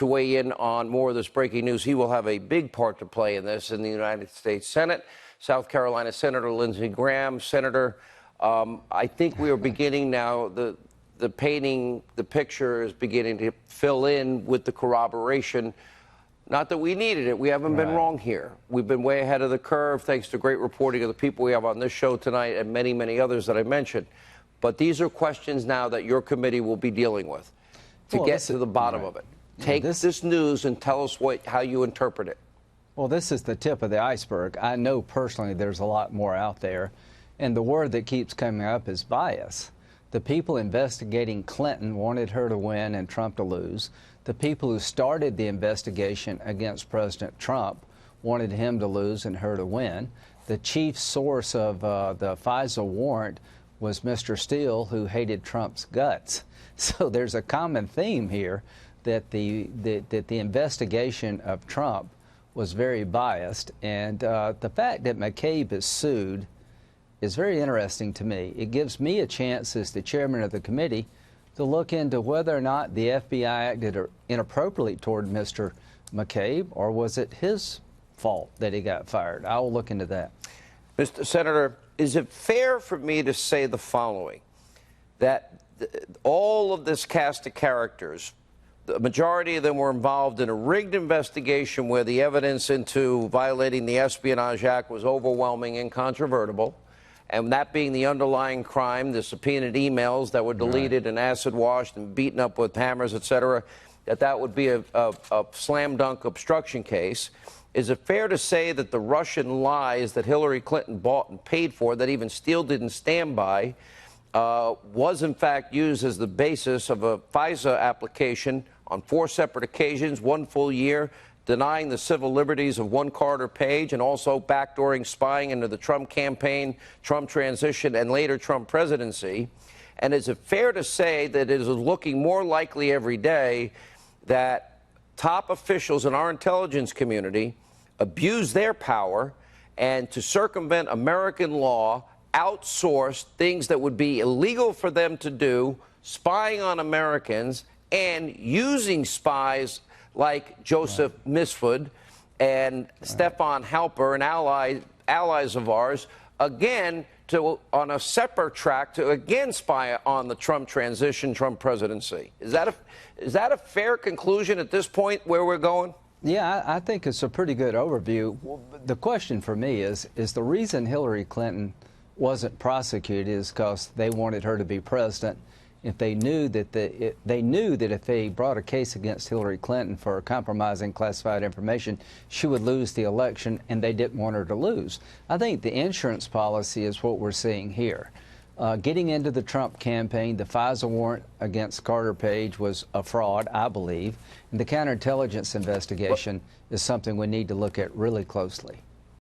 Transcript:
to weigh in on more of this breaking news. He will have a big part to play in this in the United States Senate. South Carolina Senator Lindsey Graham. Senator, I think we are beginning now, the painting, the picture is beginning to fill in with the corroboration. Not that we needed it. We haven't been wrong here. We've been way ahead of the curve thanks to great reporting of the people we have on this show tonight and many, many others that I mentioned. But these are questions now that your committee will be dealing with to get to the bottom of it. Take this news and tell us how you interpret it. Well, this is the tip of the iceberg. I know personally there's a lot more out there. And the word that keeps coming up is bias. The people investigating Clinton wanted her to win and Trump to lose. The people who started the investigation against President Trump wanted him to lose and her to win. The chief source of the FISA warrant was Mr. Steele, who hated Trump's guts. So there's a common theme here that the investigation of Trump was very biased. And the fact that McCabe is sued is very interesting to me. It gives me a chance as the chairman of the committee to look into whether or not the FBI acted inappropriately toward Mr. McCabe, or was it his fault that he got fired? I will look into that. Mr. Senator, is it fair for me to say the following, that all of this cast of characters, the majority of them were involved in a rigged investigation where the evidence into violating the Espionage Act was overwhelming and incontrovertible, and that being the underlying crime, the subpoenaed emails that were deleted and acid washed and beaten up with hammers, et cetera, that would be a slam dunk obstruction case. Is it fair to say that the Russian lies that Hillary Clinton bought and paid for, that even Steele didn't stand by, was in fact used as the basis of a FISA application on 4 separate occasions, 1 full year, denying the civil liberties of one Carter Page, and also backdooring spying into the Trump campaign, Trump transition, and later Trump presidency? And is it fair to say that it is looking more likely every day that top officials in our intelligence community abuse their power and, to circumvent American law, outsource things that would be illegal for them to do, spying on Americans and using spies like Joseph Misford and Stefan Halper and allies of ours, again, on a separate track to again spy on the Trump transition, Trump presidency? Is that a fair conclusion at this point where we're going? Yeah, I think it's a pretty good overview. The question for me is the reason Hillary Clinton wasn't prosecuted is because they wanted her to be president. If they knew that if they brought a case against Hillary Clinton for compromising classified information, she would lose the election, and they didn't want her to lose. I think the insurance policy is what we're seeing here. Getting into the Trump campaign, the FISA warrant against Carter Page was a fraud, I believe, and the counterintelligence investigation is something we need to look at really closely.